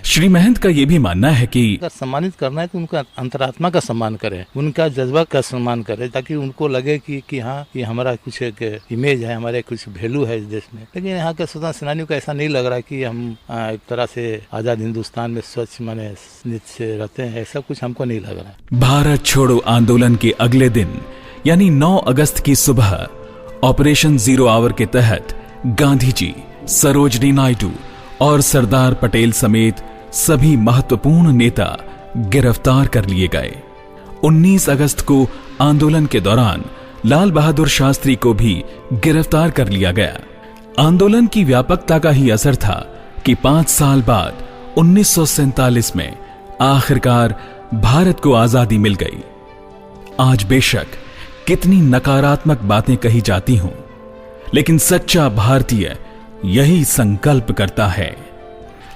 श्री महंत का ये भी मानना है कि अगर सम्मानित करना है तो उनका अंतरात्मा का सम्मान करें, उनका जज्बा का सम्मान करें, ताकि उनको लगे कि हाँ, ये हमारा कुछ एक इमेज है, हमारे कुछ वैल्यू है इस देश में। लेकिन यहाँ के स्वतंत्रता सेनानियों को ऐसा नहीं लग रहा कि हम एक तरह से आजाद हिंदुस्तान में स्वच्छ माने नित से रहते हैं, ऐसा कुछ हमको नहीं लग रहा है। भारत छोड़ो आंदोलन के अगले दिन यानी 9 अगस्त की सुबह ऑपरेशन जीरो आवर के तहत गांधी जी, सरोजनी नायडू और सरदार पटेल समेत सभी महत्वपूर्ण नेता गिरफ्तार कर लिए गए। 19 अगस्त को आंदोलन के दौरान लाल बहादुर शास्त्री को भी गिरफ्तार कर लिया गया। आंदोलन की व्यापकता का ही असर था कि 5 साल बाद 1947 में आखिरकार भारत को आजादी मिल गई। आज बेशक कितनी नकारात्मक बातें कही जाती हों, लेकिन सच्चा भारतीय यही संकल्प करता है,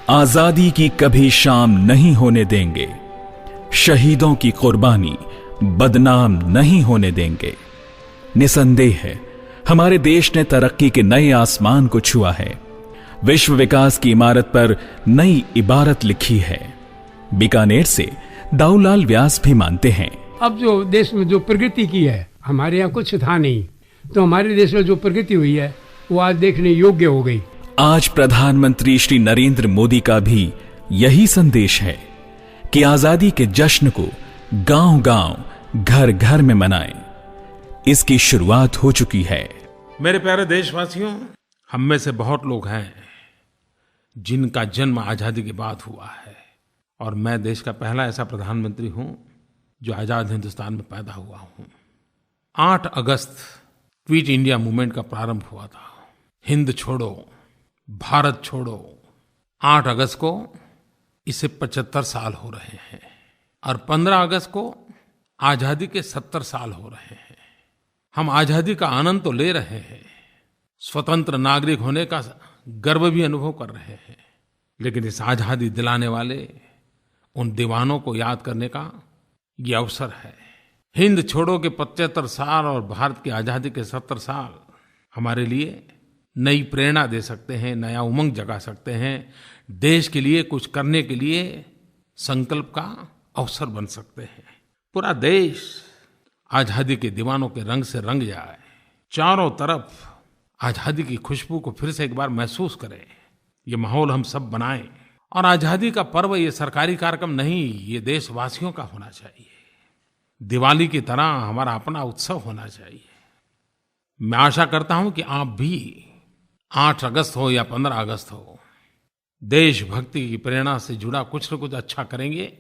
आजादी की कभी शाम नहीं होने देंगे, शहीदों की कुर्बानी बदनाम नहीं होने देंगे। निसंदेह है हमारे देश ने तरक्की के नए आसमान को छुआ है, विश्व विकास की इमारत पर नई इबारत लिखी है। बीकानेर से दाऊलाल व्यास भी मानते हैं, अब जो देश में जो प्रगति की है, हमारे यहाँ कुछ था नहीं, तो हमारे देश में जो प्रगति हुई है वो आज देखने योग्य हो गई। आज प्रधानमंत्री श्री नरेंद्र मोदी का भी यही संदेश है कि आजादी के जश्न को गांव-गांव, घर-घर में मनाएं। इसकी शुरुआत हो चुकी है। मेरे प्यारे देशवासियों, हम में से बहुत लोग हैं जिनका जन्म आजादी के बाद हुआ है, और मैं देश का पहला ऐसा प्रधानमंत्री हूं जो आजाद हिंदुस्तान में पैदा हुआ हूं। 8 अगस्त क्विट इंडिया मूवमेंट का प्रारंभ हुआ था। हिंद छोड़ो, भारत छोड़ो। 8 अगस्त को इसे 75 साल हो रहे हैं और 15 अगस्त को आजादी के 70 साल हो रहे हैं। हम आजादी का आनंद तो ले रहे हैं, स्वतंत्र नागरिक होने का गर्व भी अनुभव कर रहे हैं, लेकिन इस आजादी दिलाने वाले उन दीवानों को याद करने का ये अवसर है। हिंद छोड़ो के 75 साल और भारत की आजादी के 70 साल हमारे लिए नई प्रेरणा दे सकते हैं, नया उमंग जगा सकते हैं, देश के लिए कुछ करने के लिए संकल्प का अवसर बन सकते हैं। पूरा देश आजादी के दीवानों के रंग से रंग जाए, चारों तरफ आजादी की खुशबू को फिर से एक बार महसूस करें। ये माहौल हम सब बनाएं, और आजादी का पर्व ये सरकारी कार्यक्रम नहीं, ये देशवासियों का होना चाहिए। दिवाली की तरह हमारा अपना उत्सव होना चाहिए। मैं आशा करता हूं कि आप भी 8 अगस्त हो या 15 अगस्त हो, देशभक्ति की प्रेरणा से जुड़ा कुछ न कुछ अच्छा करेंगे।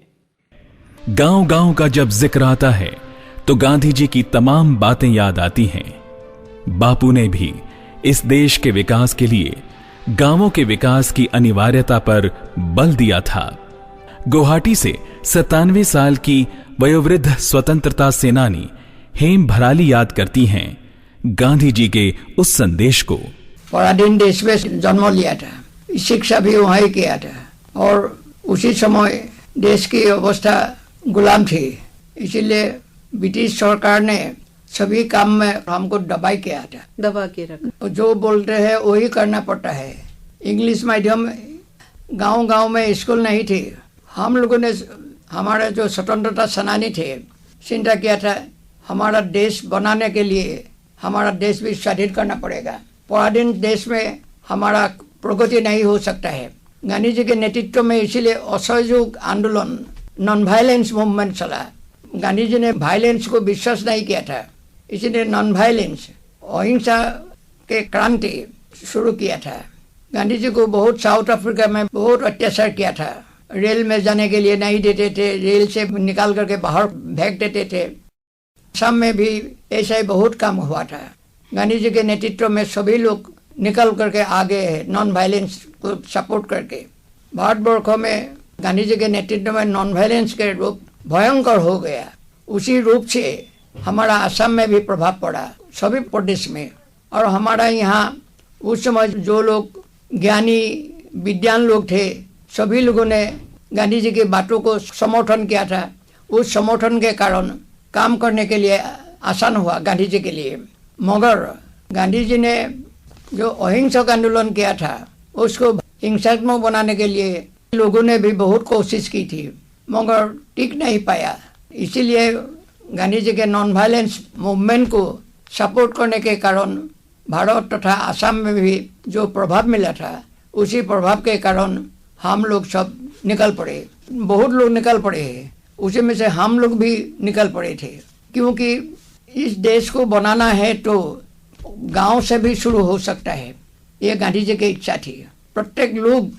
गांव-गांव का जब जिक्र आता है तो गांधी जी की तमाम बातें याद आती हैं। बापू ने भी इस देश के विकास के लिए गांवों के विकास की अनिवार्यता पर बल दिया था। गुवाहाटी से 97 साल की वयोवृद्ध स्वतंत्रता सेनानी हेम भराली याद करती हैं गांधी जी के उस संदेश को। पराधीन देश में जन्म लिया था, शिक्षा भी वहीं किया था, और उसी समय देश की अवस्था गुलाम थी, इसीलिए ब्रिटिश सरकार ने सभी काम में हमको दबाई किया था, दबा के रखा। जो बोलते हैं वही करना पड़ता है। इंग्लिश मीडियम गांव-गांव में स्कूल नहीं थे। हम लोगों ने, हमारे जो स्वतंत्रता सेनानी थे, चिंता किया था हमारा देश बनाने के लिए हमारा देश भी स्वाधीन करना पड़ेगा। पराधीन देश में हमारा प्रगति नहीं हो सकता है। गांधी जी के नेतृत्व में इसीलिए असहयोग आंदोलन, नॉन वायलेंस मूवमेंट चला। गांधी जी ने वायलेंस को विश्वास नहीं किया था, इसीलिए नॉन वायलेंस, अहिंसा के क्रांति शुरू किया था। गांधी जी को बहुत साउथ अफ्रीका में बहुत अत्याचार किया था। रेल में जाने के लिए नहीं देते थे, रेल से निकाल करके बाहर फेंक देते थे। असम में भी ऐसा ही बहुत काम हुआ था। गांधी जी के नेतृत्व में सभी लोग निकल करके आगे है, नॉन वायलेंस को सपोर्ट करके। भारतवर्ष में गांधी जी के नेतृत्व में नॉन वायलेंस के रूप भयंकर हो गया। उसी रूप से हमारा असम में भी प्रभाव पड़ा, सभी प्रदेश में। और हमारा यहाँ उस समय जो लोग ज्ञानी विद्वान लोग थे, सभी लोगों ने गांधी जी की बातों को समर्थन किया था। उस समर्थन के कारण काम करने के लिए आसान हुआ गांधी जी के लिए। मगर गांधी जी ने जो अहिंसक आंदोलन किया था उसको हिंसात्मक बनाने के लिए लोगों ने भी बहुत कोशिश की थी, मगर टिक नहीं पाया। इसीलिए गांधी जी के नॉन वायलेंस मूवमेंट को सपोर्ट करने के कारण भारत तथा असम में भी जो प्रभाव मिला था, उसी प्रभाव के कारण हम लोग सब निकल पड़े, बहुत लोग निकल पड़े हैं। उसी में से हम लोग भी निकल पड़े थे, क्योंकि इस देश को बनाना है तो गांव से भी शुरू हो सकता है। ये गांधी जी की इच्छा थी। प्रत्येक लोग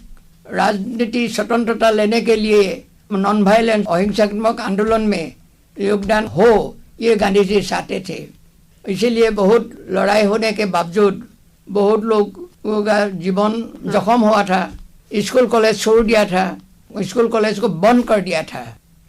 राजनीति स्वतंत्रता लेने के लिए नॉन वायलेंस अहिंसात्मक आंदोलन में योगदान हो, ये गांधी जी चाहते थे। इसीलिए बहुत लड़ाई होने के बावजूद बहुत लोगों का जीवन जख्म हुआ था। स्कूल कॉलेज छोड़ दिया था, स्कूल कॉलेज को बंद कर दिया था,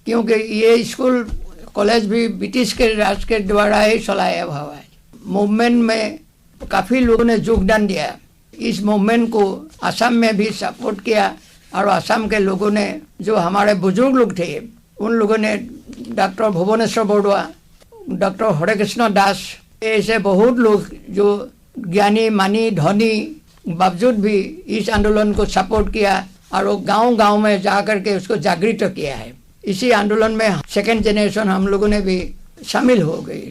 क्योंकि ये स्कूल कॉलेज भी ब्रिटिश के राज के द्वारा ही चलाया हुआ है। मूवमेंट में काफ़ी लोगों ने योगदान दिया। इस मूवमेंट को असम में भी सपोर्ट किया, और असम के लोगों ने, जो हमारे बुजुर्ग लोग थे, उन लोगों ने डॉक्टर भुवनेश्वर बरुआ, डॉक्टर हरे कृष्ण दास, ऐसे बहुत लोग जो ज्ञानी मानी धनी बावजूद भी इस आंदोलन को सपोर्ट किया, और वो गांव-गांव में जाकर के उसको जागृत किया है। इसी आंदोलन में सेकेंड जनरेशन हम लोगों ने भी शामिल हो गई।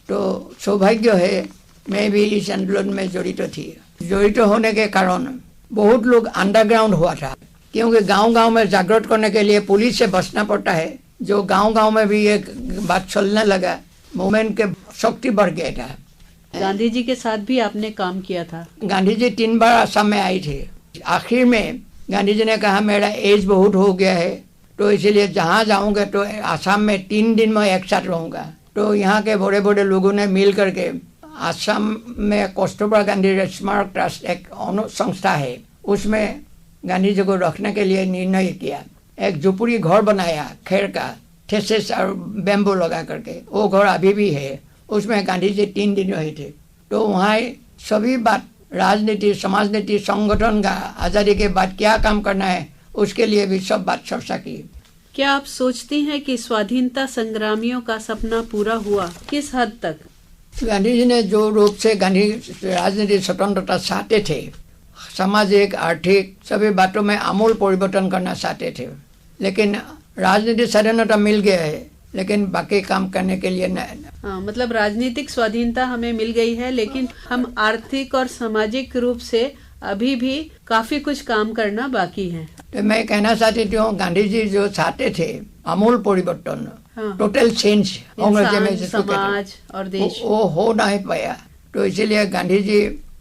तो सौभाग्य है मैं भी इस आंदोलन में जड़ित थी। जड़ित होने के कारण बहुत लोग अंडरग्राउंड हुआ था, क्योंकि गांव-गांव में जागृत करने के लिए पुलिस से बचना पड़ता है। जो गांव-गांव में भी एक बात चलने लगा, मूवमेंट के शक्ति बढ़ गया था। गांधी जी के साथ भी आपने काम किया था? गांधी जी 3 बार असम में आई थे। आखिर में गांधी जी ने कहा मेरा एज बहुत हो गया है, तो इसीलिए जहाँ जाऊँगा तो असम में 3 दिन में एक साथ रहूँगा। तो यहाँ के बड़े बड़े लोगों ने मिल करके असम में कस्तूरबा गांधी स्मारक ट्रस्ट एक संस्था है, उसमें गांधी जी को रखने के लिए निर्णय किया। एक झोपड़ी घर बनाया, खेर का, थेसिस और बैम्बू लगा करके। वो घर अभी भी है। उसमें गांधी जी 3 दिन रहे थे। तो वहाँ सभी बात, राजनीति, समाजनीति, संगठन का आज़ादी के बाद क्या काम करना है, उसके लिए भी सब बात चर्चा की। क्या आप सोचती हैं कि स्वाधीनता संग्रामियों का सपना पूरा हुआ? किस हद तक? गांधी जी ने जो रूप से गांधी राजनीति स्वतंत्रता चाहते थे, सामाजिक आर्थिक सभी बातों में आमूल परिवर्तन करना चाहते थे, लेकिन राजनीतिक स्वाधीनता मिल गया है, लेकिन बाकी काम करने के लिए नहीं। हाँ, मतलब राजनीतिक स्वाधीनता हमें मिल गई है, लेकिन हम आर्थिक और सामाजिक रूप से अभी भी काफी कुछ काम करना बाकी है। तो मैं कहना चाहती हूँ, गांधी जी जो चाहते थे आमूल परिवर्तन, टोटल चेंज समाज और देश, वो हो नहीं पाया। तो इसीलिए गांधी जी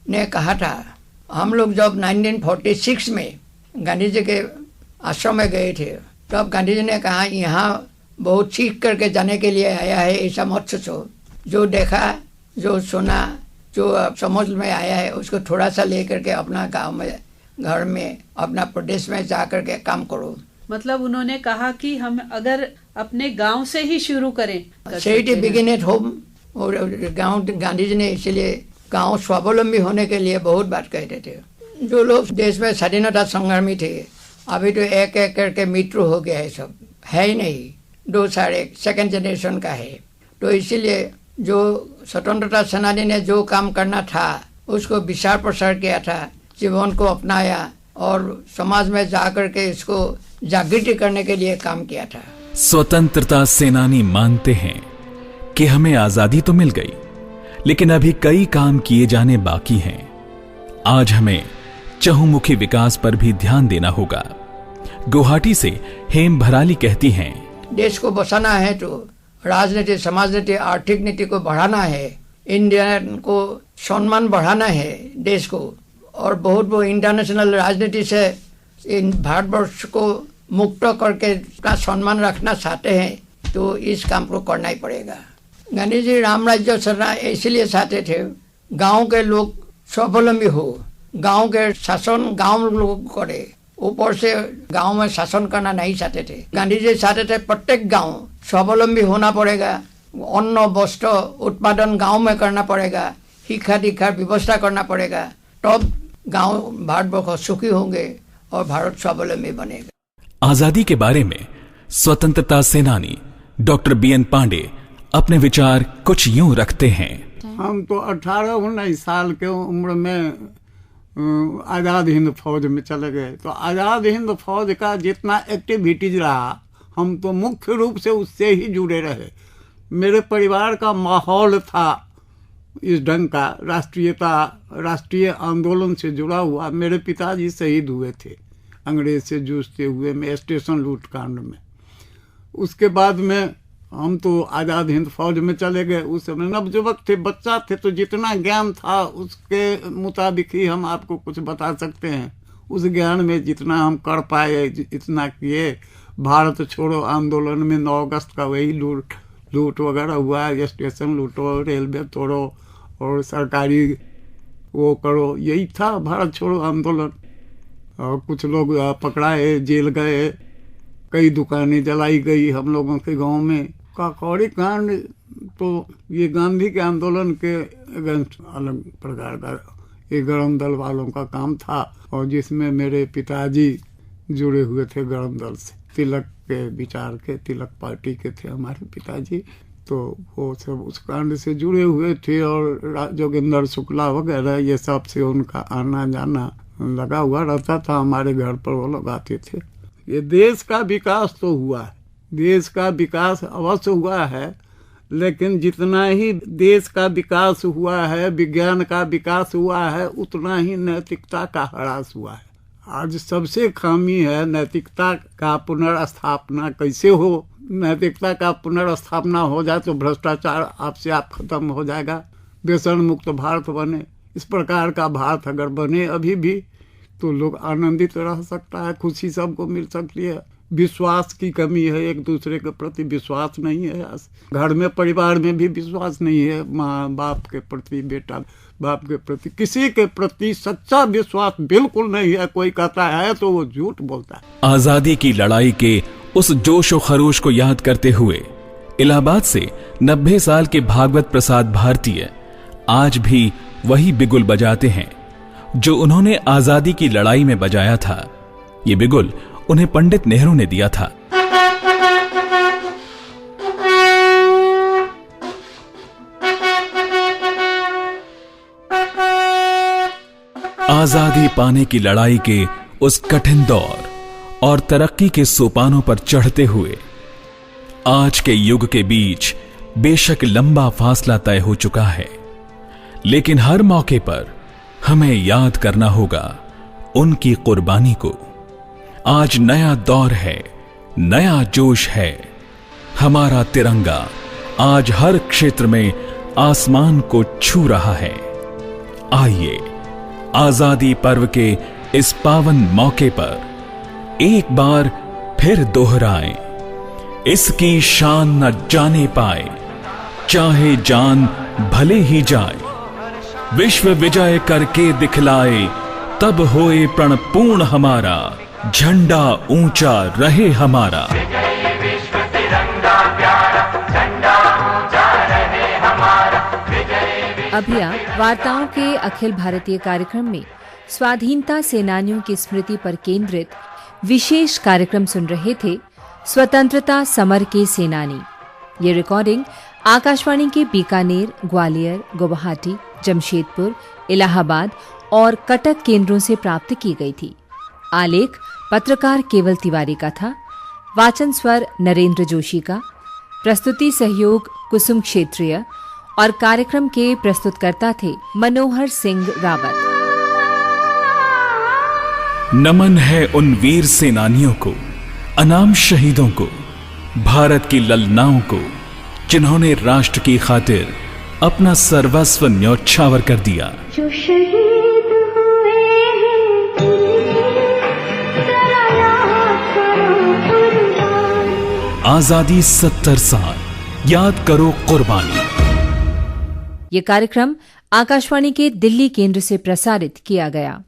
ने कहा था, हम लोग जब 1946 में गांधी जी के आश्रम में गए थे, तब गांधी जी ने कहा यहाँ बहुत सीख करके जाने के लिए आया है, ऐसा मत सोचो। जो देखा, जो सुना, जो समझ में आया है, उसको थोड़ा सा ले करके अपना गांव में, घर में, अपना प्रदेश में जा करके काम करो। मतलब उन्होंने कहा कि हम अगर अपने गांव से ही शुरू करें, सिटी बिगिन एट होम। और गांव, गांधी जी ने इसीलिए गांव स्वावलंबी होने के लिए बहुत बात कहते थे। जो लोग देश में स्वाधीनता संग्रामी थे, अभी तो एक एक करके मृत्यु हो गया है, सब है ही नहीं, 2 साढ़े सेकेंड जनरेशन का है। तो इसीलिए जो स्वतंत्रता सेनानी ने जो काम करना था उसको विचार प्रसार किया था, जीवन को अपनाया और समाज में जाकर के इसको जागृति करने के लिए काम किया था। स्वतंत्रता सेनानी मानते हैं कि हमें आजादी तो मिल गई, लेकिन अभी कई काम किए जाने बाकी हैं। आज हमें चहुमुखी विकास पर भी ध्यान देना होगा। गुवाहाटी से हेम भराली कहती हैं, देश को बचाना है तो राजनीति, समाजनीति, आर्थिक नीति को बढ़ाना है, इंडिया को सम्मान बढ़ाना है देश को, और बहुत वो इंटरनेशनल राजनीति से इन भारतवर्ष को मुक्त करके उसका सम्मान रखना चाहते हैं, तो इस काम को करना ही पड़ेगा। गांधी जी राम राज्य चलना इसलिए चाहते थे, गांव के लोग स्वावलंबी हो, गांव के शासन गांव लोग करे, ऊपर से गांव में शासन करना नहीं चाहते थे। गांधी जी चाहते थे प्रत्येक गांव स्वावलंबी होना पड़ेगा, अन्न वस्त्र उत्पादन गांव में करना पड़ेगा, शिक्षा दीक्षार व्यवस्था करना पड़ेगा, तब गांव भारतवर्ष सुखी होंगे और भारत स्वावलंबी बनेगा। आजादी के बारे में स्वतंत्रता सेनानी डॉक्टर BN पांडे अपने विचार कुछ यूं रखते हैं। हम तो 18-19 साल के उम्र में आज़ाद हिंद फौज में चले गए। तो आज़ाद हिंद फौज का जितना एक्टिविटीज रहा हम तो मुख्य रूप से उससे ही जुड़े रहे। मेरे परिवार का माहौल था इस ढंग का, राष्ट्रीय आंदोलन से जुड़ा हुआ। मेरे पिताजी शहीद हुए थे अंग्रेज से जूझते हुए में स्टेशन लूट कांड में। उसके बाद में हम तो आज़ाद हिंद फौज में चले गए। उस समय नवजुवक थे, बच्चा थे, तो जितना ज्ञान था उसके मुताबिक ही हम आपको कुछ बता सकते हैं। उस ज्ञान में जितना हम कर पाए इतना किए। भारत छोड़ो आंदोलन में 9 अगस्त का वही लूट वगैरह हुआ, स्टेशन लूटो, रेलवे तोड़ो और सरकारी वो करो, यही था भारत छोड़ो आंदोलन। और कुछ लोग पकड़ाए, जेल गए, कई दुकानें जलाई गई हम लोगों के गांव में। काकोरी कांड तो ये गांधी के आंदोलन के अगेंस्ट अलग प्रकार का ये गरम दल वालों का काम था, और जिसमें मेरे पिताजी जुड़े हुए थे गरम दल से। तिलक के विचार के, तिलक पार्टी के थे हमारे पिताजी, तो वो सब उस कांड से जुड़े हुए थे। और जोगिंदर शुक्ला वगैरह ये सब से उनका आना जाना लगा हुआ रहता था। हमारे घर पर वो लोग आते थे। ये देश का विकास तो हुआ है, देश का विकास अवश्य हुआ है, लेकिन जितना ही देश का विकास हुआ है, विज्ञान का विकास हुआ है, उतना ही नैतिकता का ह्रास हुआ है। आज सबसे खामी है नैतिकता का पुनर्स्थापना कैसे हो। नैतिकता का पुनर्स्थापना हो जाए तो भ्रष्टाचार आपसे आप खत्म हो जाएगा, व्यसन मुक्त भारत बने। इस प्रकार का भारत अगर बने अभी भी तो लोग आनंदित रह सकता है, खुशी सबको मिल सकती है। विश्वास की कमी है, एक दूसरे के प्रति विश्वास नहीं है। घर में परिवार में भी विश्वास नहीं है, माँ बाप के प्रति, बेटा बाप के प्रति, किसी के प्रति सच्चा विश्वास बिल्कुल नहीं है। कोई कहता है तो वो झूठ बोलता है। आजादी की लड़ाई के उस जोश और खरोश को याद करते हुए इलाहाबाद से 90 साल के भागवत प्रसाद भारतीय आज भी वही बिगुल बजाते हैं जो उन्होंने आजादी की लड़ाई में बजाया था। ये बिगुल उन्हें पंडित नेहरू ने दिया था। आजादी पाने की लड़ाई के उस कठिन दौर और तरक्की के सोपानों पर चढ़ते हुए आज के युग के बीच बेशक लंबा फासला तय हो चुका है, लेकिन हर मौके पर हमें याद करना होगा उनकी कुर्बानी को। आज नया दौर है, नया जोश है। हमारा तिरंगा आज हर क्षेत्र में आसमान को छू रहा है। आइए आजादी पर्व के इस पावन मौके पर एक बार फिर दोहराएं, इसकी शान न जाने पाए, चाहे जान भले ही जाए। विश्व विजय करके दिखलाए, तब होए प्रण पूर्ण हमारा, झंडा ऊंचा रहे हमारा। अभी आप वार्ताओं के अखिल भारतीय कार्यक्रम में स्वाधीनता सेनानियों की स्मृति पर केंद्रित विशेष कार्यक्रम सुन रहे थे, स्वतंत्रता समर के सेनानी। ये रिकॉर्डिंग आकाशवाणी के बीकानेर, ग्वालियर, गुवाहाटी, जमशेदपुर, इलाहाबाद और कटक केंद्रों से प्राप्त की गई थी। आलेख पत्रकार केवल तिवारी का था। वाचन स्वर नरेंद्र जोशी का। प्रस्तुति सहयोग कुसुम क्षेत्रीय और कार्यक्रम के प्रस्तुतकर्ता थे मनोहर सिंह रावत। नमन है उन वीर सेनानियों को, अनाम शहीदों को, भारत की ललनाओं को, जिन्होंने राष्ट्र की खातिर अपना सर्वस्व न्योछावर कर दिया। जो शहीद हुए हैं जरा याद करो कुर्बानी। आजादी 70 साल, याद करो कुर्बानी। ये कार्यक्रम आकाशवाणी के दिल्ली केंद्र से प्रसारित किया गया।